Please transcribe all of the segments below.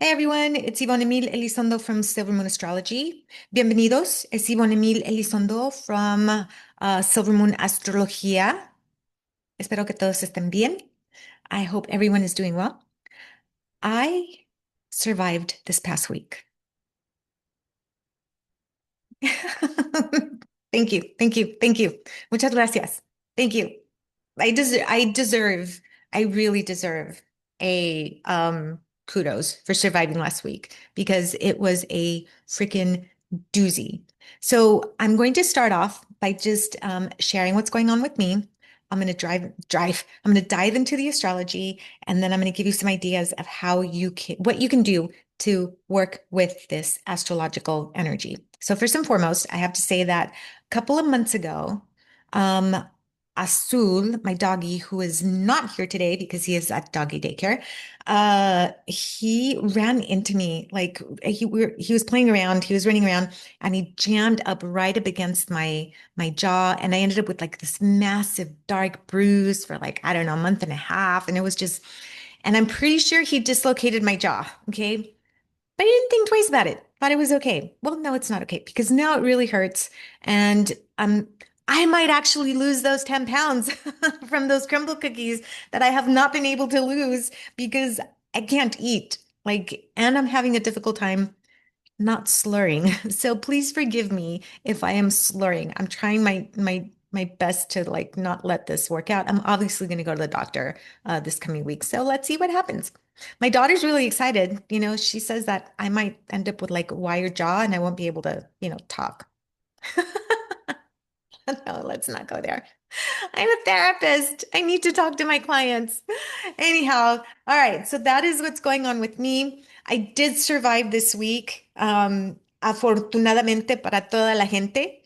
Hey everyone, it's Ivonne Emil Elizondo from Silver Moon Astrology. Bienvenidos, es Ivonne Emil Elizondo from Silver Moon Astrología. Espero que todos estén bien. I hope everyone is doing well. I survived this past week. Thank you, thank you, thank you. Muchas gracias. Thank you. I really deserve a kudos for surviving last week because it was a freaking doozy. So I'm going to start off by just sharing what's going on with me. I'm going to I'm going to dive into the astrology, and then I'm going to give you some ideas of what you can do to work with this astrological energy. So first and foremost, I have to say that a couple of months ago, um, Azul, my doggy, who is not here today because he is at doggy daycare, he ran into me like he was playing around, he was running around, and he jammed up right up against my jaw, and I ended up with like this massive dark bruise for like I don't know a month and a half, and it was just, and I'm pretty sure he dislocated my jaw. Okay, but I didn't think twice about it. Thought it was okay. Well, no, it's not okay because now it really hurts. And I might actually lose those 10 pounds from those crumble cookies that I have not been able to lose because I can't eat. Like, and I'm having a difficult time not slurring. So please forgive me if I am slurring. I'm trying my best to like not let this work out. I'm obviously going to go to the doctor this coming week. So let's see what happens. My daughter's really excited. You know, she says that I might end up with like a wired jaw and I won't be able to, talk. No, let's not go there. I'm a therapist. I need to talk to my clients. Anyhow, all right. So that is what's going on with me. I did survive this week. Afortunadamente para toda la gente,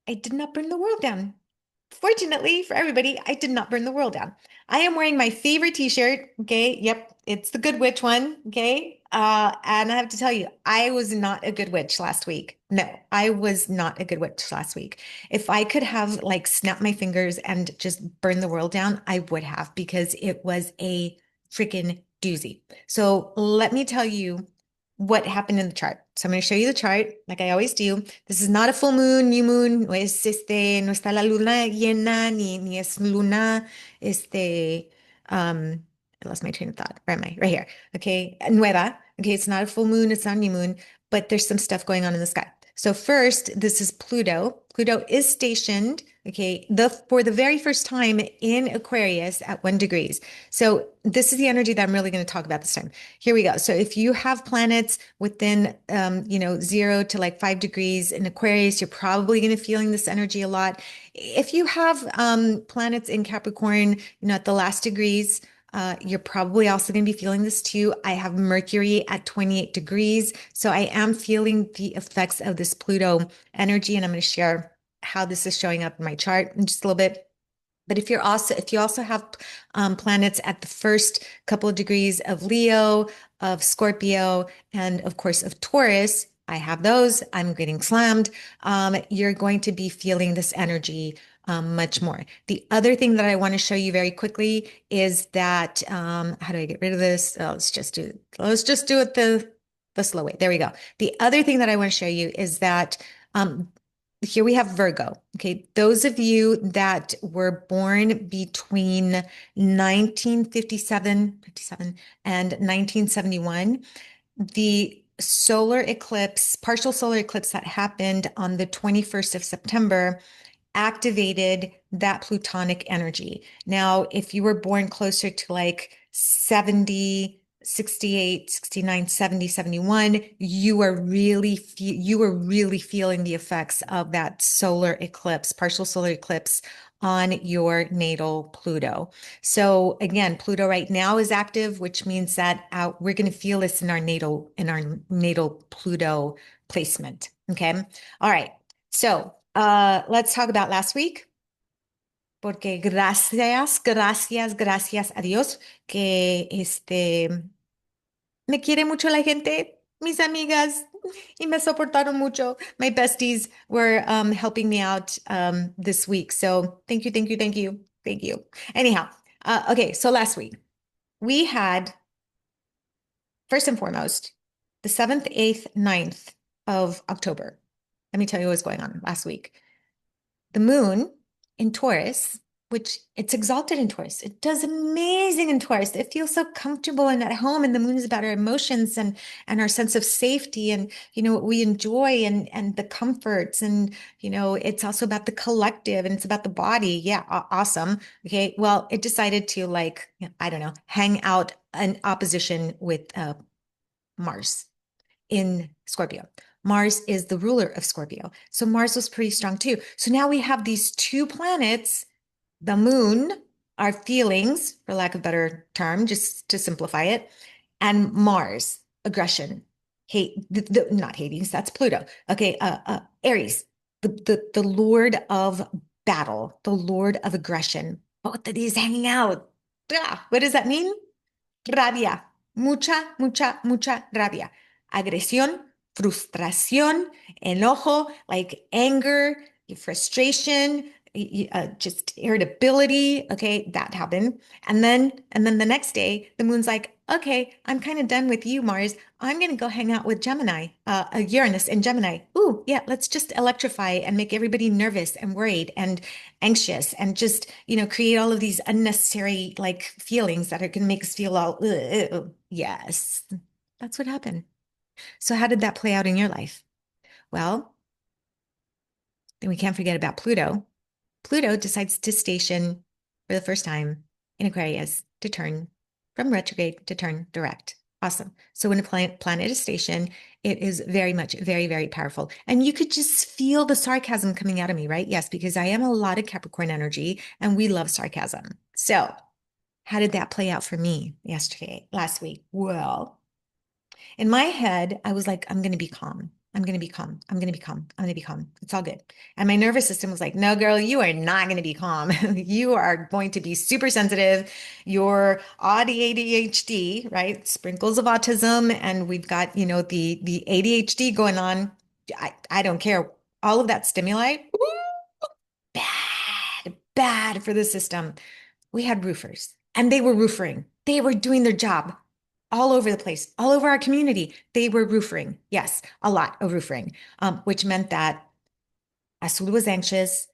I did not burn the world down. Fortunately for everybody, I did not burn the world down. I am wearing my favorite t-shirt. Okay. Yep. It's the Good Witch one. Okay. And I have to tell you, I was not a good witch last week. No, I was not a good witch last week. If I could have like snapped my fingers and just burned the world down, I would have because it was a freaking doozy. So let me tell you what happened in the chart. So I'm going to show you the chart like I always do. This is not a full moon, new moon, no está la luna llena, ni es luna, I lost my train of thought. Where am I? Right here. Okay. Nueva. Okay. It's not a full moon. It's not a new moon, but there's some stuff going on in the sky. So first, this is Pluto. Pluto is stationed, okay, for the very first time in Aquarius at 1 degrees. So this is the energy that I'm really going to talk about this time. Here we go. So if you have planets within, 0 to like 5 degrees in Aquarius, you're probably going to feeling this energy a lot. If you have planets in Capricorn, at the last degrees, you're probably also going to be feeling this too. I have Mercury at 28 degrees. So I am feeling the effects of this Pluto energy, and I'm going to share how this is showing up in my chart in just a little bit. But if you also have planets at the first couple of degrees of Leo, of Scorpio, and of course of Taurus, I have those. I'm getting slammed. You're going to be feeling this energy much more. The other thing that I want to show you very quickly is that how do I get rid of this? Oh, let's just do it the slow way. There we go. The other thing that I want to show you is that here we have Virgo. Okay. Those of you that were born between 1957 and 1971, the partial solar eclipse that happened on the 21st of September activated that plutonic energy. Now, if you were born closer to like 70, 68, 69, 70, 71, you were really feeling the effects of that solar eclipse, partial solar eclipse on your natal Pluto. So again, Pluto right now is active, which means that we're going to feel this in our natal Pluto placement. Okay. All right. So let's talk about last week, porque gracias a Dios que me quiere mucho la gente, mis amigas, y me soportaron mucho. My besties were helping me out this week. So thank you, thank you, thank you, thank you. Anyhow, okay, so last week we had first and foremost, the 7th, 8th, 9th of October. Let me tell you what's going on last week. The moon in Taurus, which it's exalted in Taurus. It does amazing in Taurus. It feels so comfortable and at home. And the moon is about our emotions and our sense of safety and what we enjoy and the comforts. And it's also about the collective and it's about the body. Yeah, awesome. Okay. Well, it decided to I don't know, hang out an opposition with Mars in Scorpio. Mars is the ruler of Scorpio. So Mars was pretty strong too. So now we have these two planets, the moon, our feelings, for lack of a better term, just to simplify it, and Mars, aggression, hate, not Hades, that's Pluto. Okay, Aries, the Lord of battle, the Lord of aggression. Both of these hanging out. What does that mean? Rabia, mucha rabia. Agresión, frustración, enojo, like anger, frustration, just irritability. Okay, that happened. And then the next day, the moon's like, okay, I'm kind of done with you, Mars. I'm going to go hang out with Gemini, Uranus and Gemini. Ooh, yeah, let's just electrify and make everybody nervous and worried and anxious and just, create all of these unnecessary feelings that are going to make us feel all, yes, that's what happened. So how did that play out in your life? Well, then we can't forget about Pluto. Pluto decides to station for the first time in Aquarius to turn from retrograde to turn direct. Awesome. So when a planet is stationed, it is very much, very, very powerful. And you could just feel the sarcasm coming out of me, right? Yes, because I am a lot of Capricorn energy and we love sarcasm. So how did that play out for me last week? Well, in my head, I was like, I'm going to be calm. I'm going to be calm. I'm going to be calm. I'm going to be calm. It's all good. And my nervous system was like, no, girl, you are not going to be calm. You are going to be super sensitive. You're odd ADHD, right? Sprinkles of autism. And we've got, the ADHD going on. I don't care. All of that stimuli, bad for the system. We had roofers and they were roofing. They were doing their job all over the place, all over our community. They were roofing. Yes, a lot of roofing, which meant that Azul was anxious.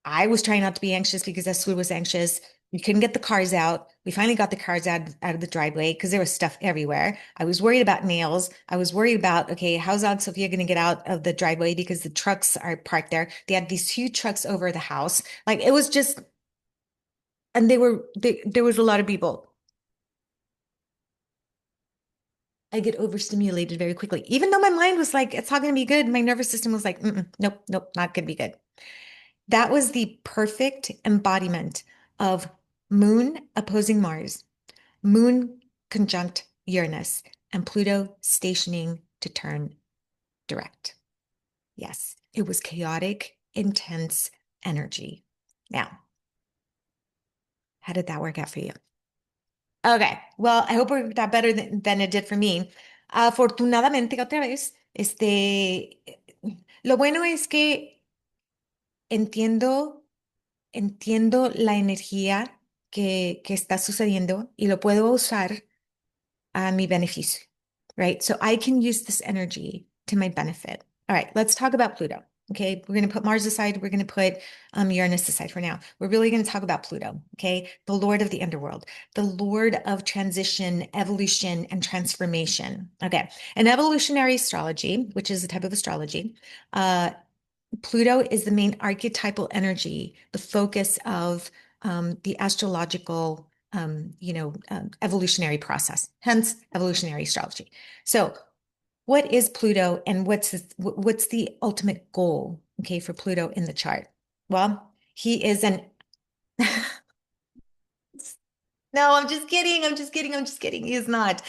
I was trying not to be anxious because Azul was anxious. We couldn't get the cars out. We finally got the cars out of the driveway because there was stuff everywhere. I was worried about nails. I was worried about, okay, how's Aunt Sophia going to get out of the driveway because the trucks are parked there. They had these huge trucks over the house. It was just, and there was a lot of people. I get overstimulated very quickly. Even though my mind was like, it's all going to be good, my nervous system was like, nope, nope, not going to be good. That was the perfect embodiment of Moon opposing Mars, Moon conjunct Uranus, and Pluto stationing to turn direct. Yes, it was chaotic, intense energy. Now, how did that work out for you? Okay, well, I hope it worked out better than it did for me. Afortunadamente, otra vez, lo bueno es que entiendo, entiendo la energía que está sucediendo y lo puedo usar a mi beneficio, right? So I can use this energy to my benefit. All right, let's talk about Pluto. Okay, we're going to put Mars aside. We're going to put Uranus aside for now. We're really going to talk about Pluto. Okay, the Lord of the underworld, the Lord of transition, evolution, and transformation. Okay, in evolutionary astrology, which is a type of astrology, Pluto is the main archetypal energy, the focus of the astrological, evolutionary process, hence evolutionary astrology. So what is Pluto and what's the ultimate goal, okay, for Pluto in the chart? Well, he is an No, I'm just kidding. I'm just kidding. I'm just kidding. He is not.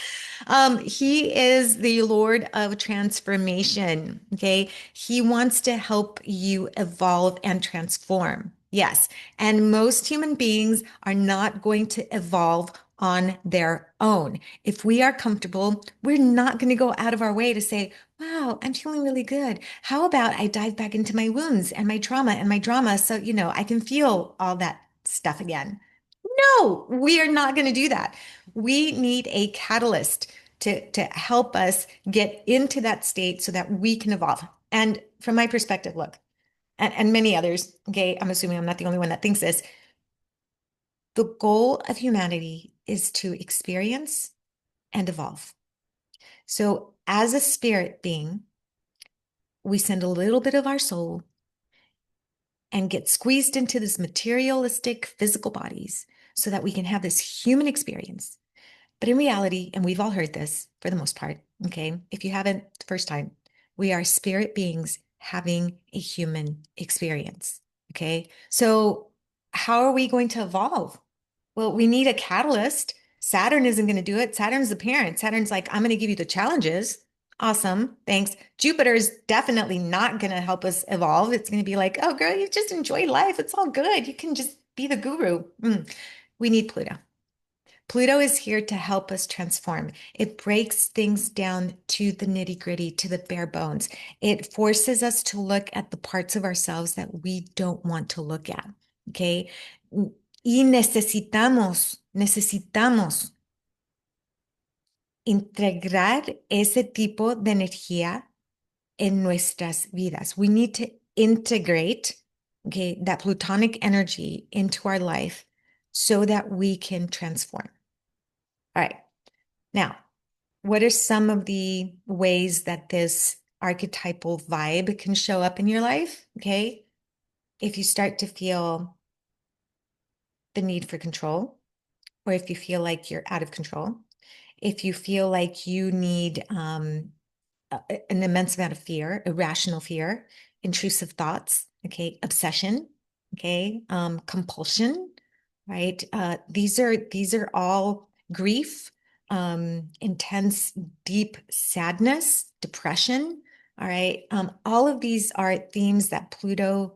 He is the Lord of transformation. Okay. He wants to help you evolve and transform. Yes. And most human beings are not going to evolve on their own. If we are comfortable, we're not going to go out of our way to say, wow, I'm feeling really good. How about I dive back into my wounds and my trauma and my drama so, I can feel all that stuff again. No, we are not going to do that. We need a catalyst to help us get into that state so that we can evolve. And from my perspective, look, and many others, okay, I'm assuming I'm not the only one that thinks this. The goal of humanity is to experience and evolve. So, as a spirit being, we send a little bit of our soul and get squeezed into this materialistic physical bodies so that we can have this human experience. But in reality, and we've all heard this for the most part, okay, if you haven't, the first time, we are spirit beings having a human experience, okay? So, how are we going to evolve? Well, we need a catalyst. Saturn isn't going to do it. Saturn's the parent. Saturn's like, I'm going to give you the challenges. Awesome. Thanks. Jupiter is definitely not going to help us evolve. It's going to be like, oh, girl, you just enjoy life. It's all good. You can just be the guru. We need Pluto. Pluto is here to help us transform. It breaks things down to the nitty gritty, to the bare bones. It forces us to look at the parts of ourselves that we don't want to look at. Okay. Y necesitamos integrar ese tipo de energía en nuestras vidas. We need to integrate, okay, that plutonic energy into our life so that we can transform. All right. Now, what are some of the ways that this archetypal vibe can show up in your life? Okay. If you start to feel the need for control, or if you feel like you're out of control, if you feel like you need an immense amount of fear, irrational fear, intrusive thoughts, okay, obsession, okay, compulsion, right? These are all grief, intense, deep sadness, depression. All right. All of these are themes that Pluto,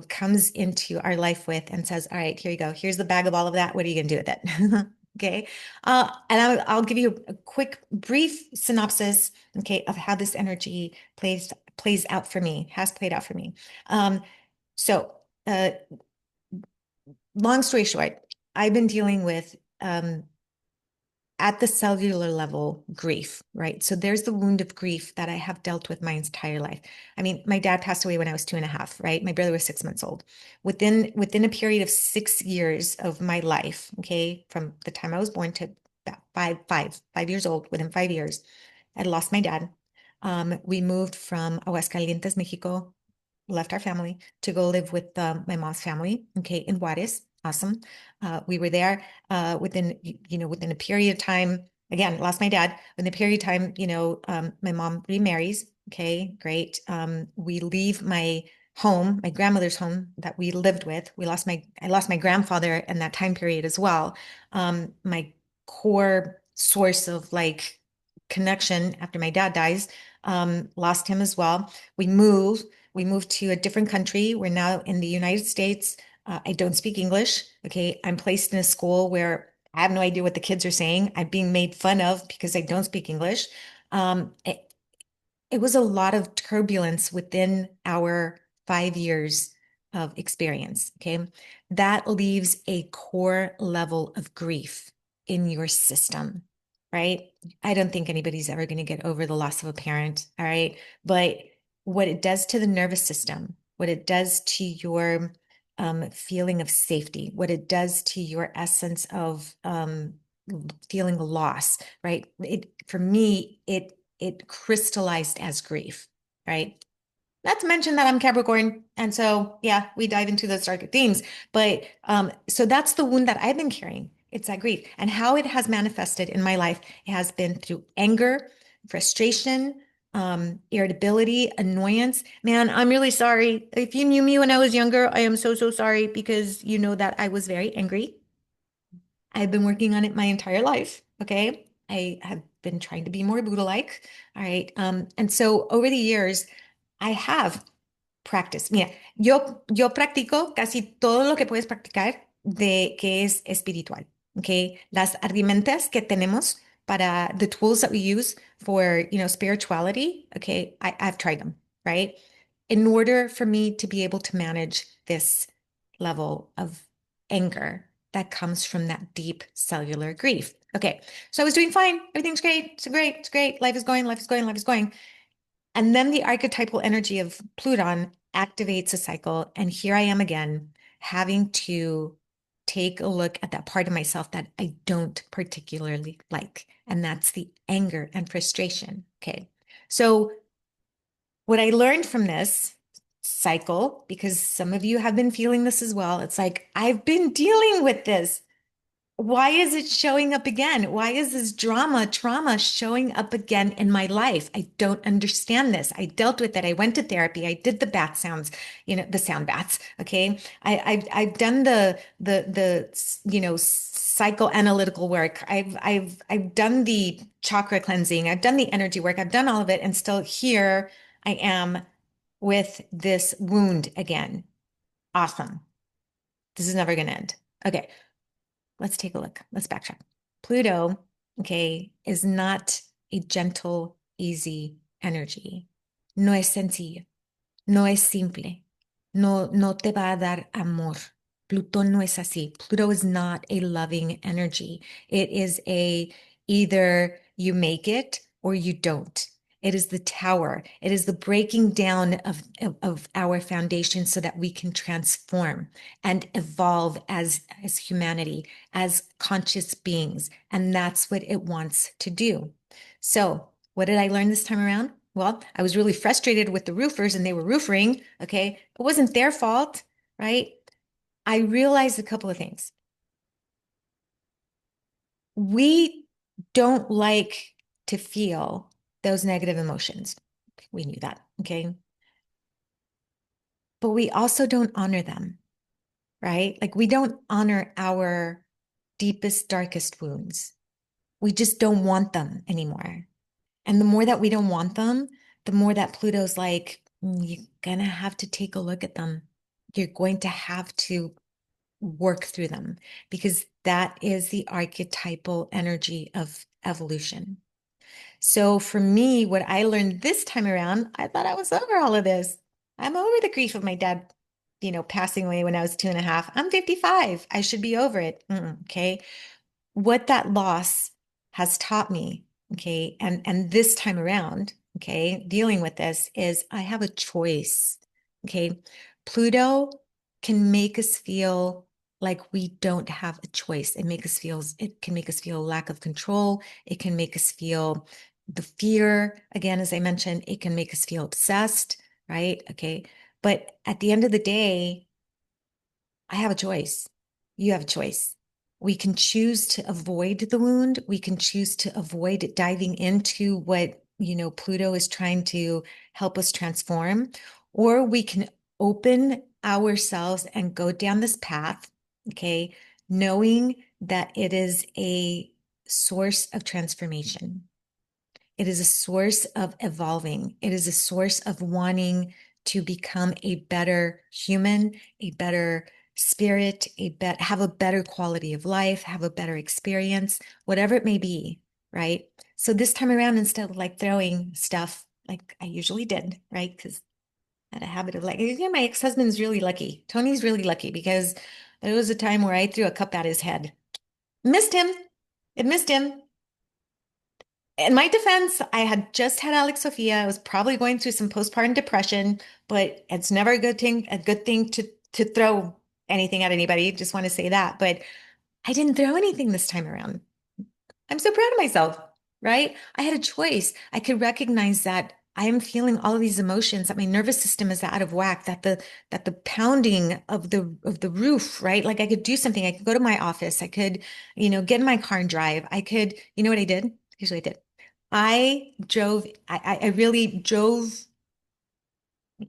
comes into our life with and says, all right, here you go. Here's the bag of all of that. What are you going to do with it? Okay. And I'll give you a quick, brief synopsis, okay, of how this energy plays out for me, has played out for me. So, long story short, I've been dealing with at the cellular level grief, right? So there's the wound of grief that I have dealt with my entire life. I mean, my dad passed away when I was 2.5, right? My brother was 6 months old. Within a period of 6 years of my life, okay, from the time I was born to about 5 years old, within 5 years, I lost my dad. We moved from Aguascalientes, Mexico, left our family to go live with my mom's family, okay, in Juarez. Awesome. We were there within a period of time. Again, lost my dad. In the period of time, my mom remarries. Okay, great. We leave my home, my grandmother's home that we lived with. I lost my grandfather in that time period as well. My core source of like connection after my dad dies, lost him as well. We moved to a different country. We're now in the United States. I don't speak English. Okay. I'm placed in a school where I have no idea what the kids are saying. I'm being made fun of because I don't speak English. It was a lot of turbulence within our 5 years of experience. Okay. That leaves a core level of grief in your system, right? I don't think anybody's ever going to get over the loss of a parent. All right. But what it does to the nervous system, what it does to your feeling of safety, what it does to your essence of feeling loss, right? For me, it crystallized as grief, right? Not to mention that I'm Capricorn. And so, yeah, we dive into those darker themes. But so that's the wound that I've been carrying. It's that grief. And how it has manifested in my life, it has been through anger, frustration, irritability, annoyance. Man, I'm really sorry. If you knew me when I was younger, I am so, so sorry because you know that I was very angry. I've been working on it my entire life. Okay. I have been trying to be more Buddha-like. All right. And so over the years, I have practiced. Mira, yo practico casi todo lo que puedes practicar de que es espiritual. Okay. Las herramientas que tenemos para the tools that we use for, spirituality. Okay. I've tried them, right? In order for me to be able to manage this level of anger that comes from that deep cellular grief. Okay. So I was doing fine. Everything's great. It's great. It's great. Life is going, life is going, life is going. And then the archetypal energy of Pluton activates a cycle. And here I am again, having to take a look at that part of myself that I don't particularly like. And that's the anger and frustration. Okay. So what I learned from this cycle, because some of you have been feeling this as well, it's like, I've been dealing with this. Why is it showing up again? Why is this trauma showing up again in my life? I don't understand this. I dealt with it. I went to therapy. I did the bath sounds, the sound baths. Okay. I've done the psychoanalytical work. I've done the chakra cleansing. I've done the energy work. I've done all of it. And still here I am with this wound again. Awesome. This is never going to end. Okay. Let's take a look. Let's backtrack. Pluto, okay, is not a gentle, easy energy. No es sencillo. No es simple. No te va a dar amor. Pluto no es así. Pluto is not a loving energy. It is either you make it or you don't. It is the tower. It is the breaking down of our foundation so that we can transform and evolve as humanity, as conscious beings. And that's what it wants to do. So, what did I learn this time around? Well, I was really frustrated with the roofers and they were roofing. Okay. It wasn't their fault, right? I realized a couple of things. We don't like to feel those negative emotions. We knew that. Okay. But we also don't honor them, right? Like we don't honor our deepest, darkest wounds. We just don't want them anymore. And the more that we don't want them, the more that Pluto's like, you're going to have to take a look at them. You're going to have to work through them because that is the archetypal energy of evolution. So for me, what I learned this time around, I thought I was over all of this. I'm over the grief of my dad, passing away when I was 2.5. I'm 55. I should be over it. Okay. What that loss has taught me, okay, and this time around, okay, dealing with this is I have a choice. Okay. Pluto can make us feel like we don't have a choice. It can make us feel lack of control. It can make us feel the fear. Again, as I mentioned, it can make us feel obsessed, right? Okay. But at the end of the day, I have a choice. You have a choice. We can choose to avoid the wound. We can choose to avoid diving into what, Pluto is trying to help us transform, or we can open ourselves and go down this path, okay, knowing that it is a source of transformation. It is a source of evolving. It is a source of wanting to become a better human, a better spirit, have a better quality of life, have a better experience, whatever it may be, right? So this time around, instead of like throwing stuff like I usually did, right? Because I had a habit of like, my ex-husband's really lucky. Tony's really lucky because there was a time where I threw a cup at his head. Missed him. It missed him. In my defense, I had just had Alex Sophia. I was probably going through some postpartum depression, but it's never a good thing to throw anything at anybody. Just want to say that. But I didn't throw anything this time around. I'm so proud of myself, right? I had a choice. I could recognize that I am feeling all of these emotions, that my nervous system is out of whack, that the pounding of the roof, right? Like I could do something. I could go to my office. I could, get in my car and drive. I could, you know what I did? Here's what I did. I really drove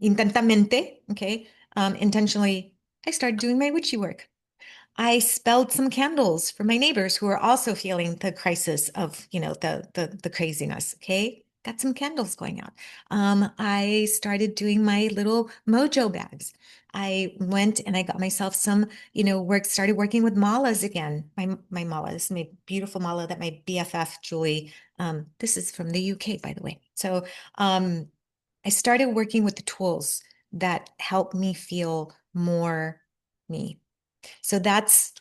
intentamente, okay, intentionally. I started doing my witchy work. I spelled some candles for my neighbors who are also feeling the crisis of, the craziness. Okay. Got some candles going out. I started doing my little mojo bags. I went and I got myself some, started working with malas again. My mala, this is my beautiful mala that my BFF, Julie, this is from the UK, by the way. So, I started working with the tools that help me feel more me. So that's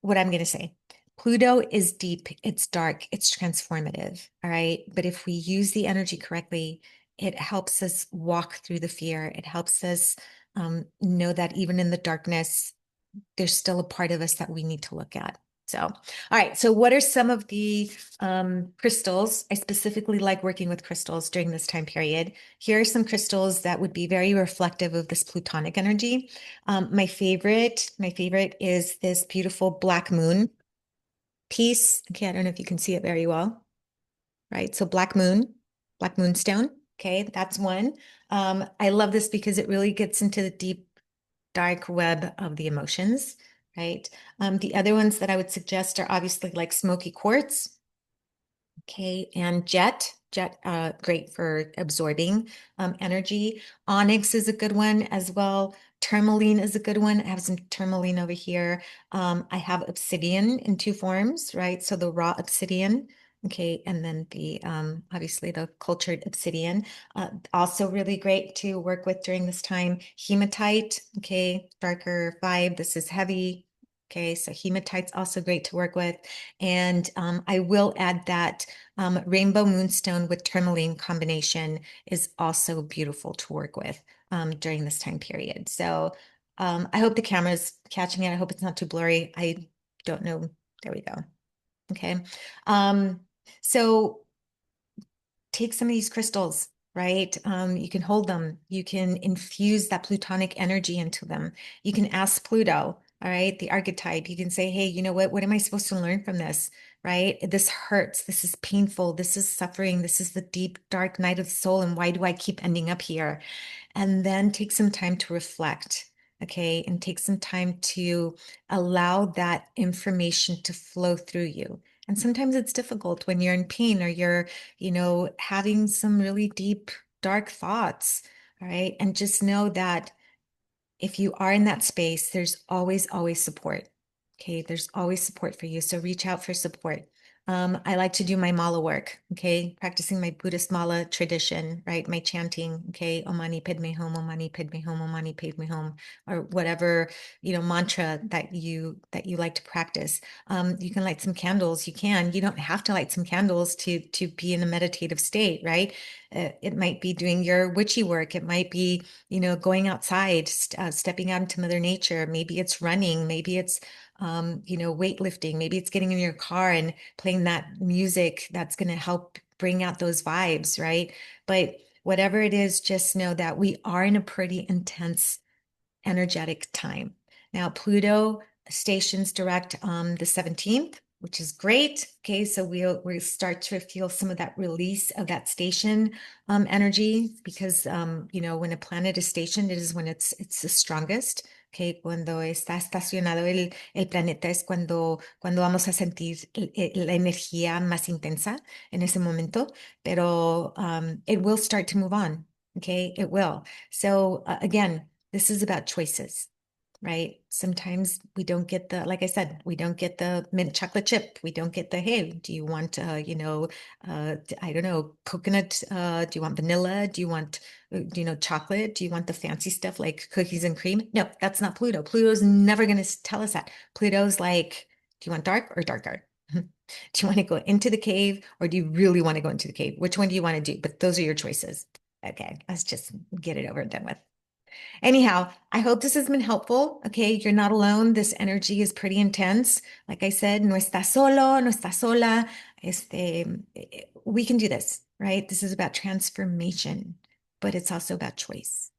what I'm going to say. Pluto is deep, it's dark, it's transformative, all right? But if we use the energy correctly, it helps us walk through the fear. It helps us know that even in the darkness, there's still a part of us that we need to look at. So, all right. So, what are some of the crystals? I specifically like working with crystals during this time period. Here are some crystals that would be very reflective of this Plutonic energy. My favorite is this beautiful black moon piece. Okay, I don't know if you can see it very well, right? So black moonstone. Okay, that's one. I love this because it really gets into the deep, dark web of the emotions, right? The other ones that I would suggest are obviously like smoky quartz. Okay, and jet, great for absorbing energy. Onyx is a good one as well. Tourmaline is a good one. I have some tourmaline over here. I have obsidian in two forms, right? So the raw obsidian, okay, and then the obviously the cultured obsidian. Also really great to work with during this time. Hematite, okay, darker vibe. This is heavy. Okay, so hematite's also great to work with. And I will add that rainbow moonstone with tourmaline combination is also beautiful to work with during this time period. So I hope the camera's catching it. I hope it's not too blurry. I don't know. There we go. Okay. Um, so take some of these crystals, right? You can hold them. You can infuse that Plutonic energy into them. You can ask Pluto, all right, the archetype. You can say, hey, you know what? What am I supposed to learn from this? Right? This hurts. This is painful. This is suffering. This is the deep, dark night of the soul. And why do I keep ending up here? And then take some time to reflect, okay? And take some time to allow that information to flow through you. And sometimes it's difficult when you're in pain or you're, having some really deep, dark thoughts, all right? And just know that if you are in that space, there's always, always support. Okay, there's always support for you. So reach out for support. I like to do my mala work, okay, practicing my Buddhist mala tradition, right? My chanting, okay, Omani Padme Hum, Omani Padme Hum, Omani Padme Hum, or whatever, mantra that you like to practice. You can light some candles. You can. You don't have to light some candles to be in a meditative state, right? It might be doing your witchy work. It might be going outside, stepping out into Mother Nature. Maybe it's running, maybe it's, weightlifting, maybe it's getting in your car and playing that music that's going to help bring out those vibes, right? But whatever it is, just know that we are in a pretty intense energetic time. Now, Pluto stations direct on the 17th, which is great. Okay, so we'll start to feel some of that release of that station energy because when a planet is stationed, it is when it's the strongest. Okay, cuando está estacionado el planeta es cuando vamos a sentir la energía más intensa en ese momento, pero it will start to move on. Okay, it will. So again, this is about choices, right? Sometimes we don't get like I said, we don't get the mint chocolate chip. We don't get hey, do you want, I don't know, coconut? Do you want vanilla? Do you want, chocolate? Do you want the fancy stuff like cookies and cream? No, that's not Pluto. Pluto's never going to tell us that. Pluto's like, do you want dark or darker? Do you want to go into the cave or do you really want to go into the cave? Which one do you want to do? But those are your choices. Okay, let's just get it over and done with. Anyhow, I hope this has been helpful. Okay, you're not alone. This energy is pretty intense. Like I said, no estás solo, no estás sola. We can do this, right? This is about transformation, but it's also about choice.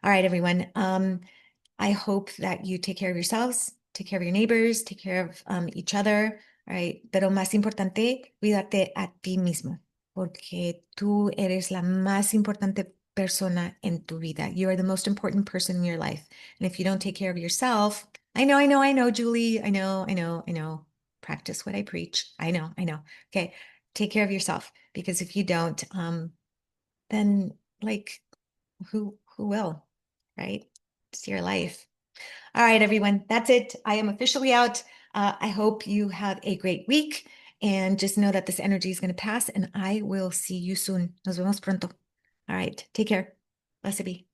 All right, everyone. I hope that you take care of yourselves, take care of your neighbors, take care of each other, right? Pero más importante, cuídate a ti mismo, porque tú eres la más importante persona en tu vida. You are the most important person in your life. And if you don't take care of yourself, I know, Julie. I know. Practice what I preach. I know. Okay. Take care of yourself because if you don't, then like who will, right? It's your life. All right, everyone, that's it. I am officially out. I hope you have a great week and just know that this energy is going to pass and I will see you soon. Nos vemos pronto. All right, take care. Blessed be.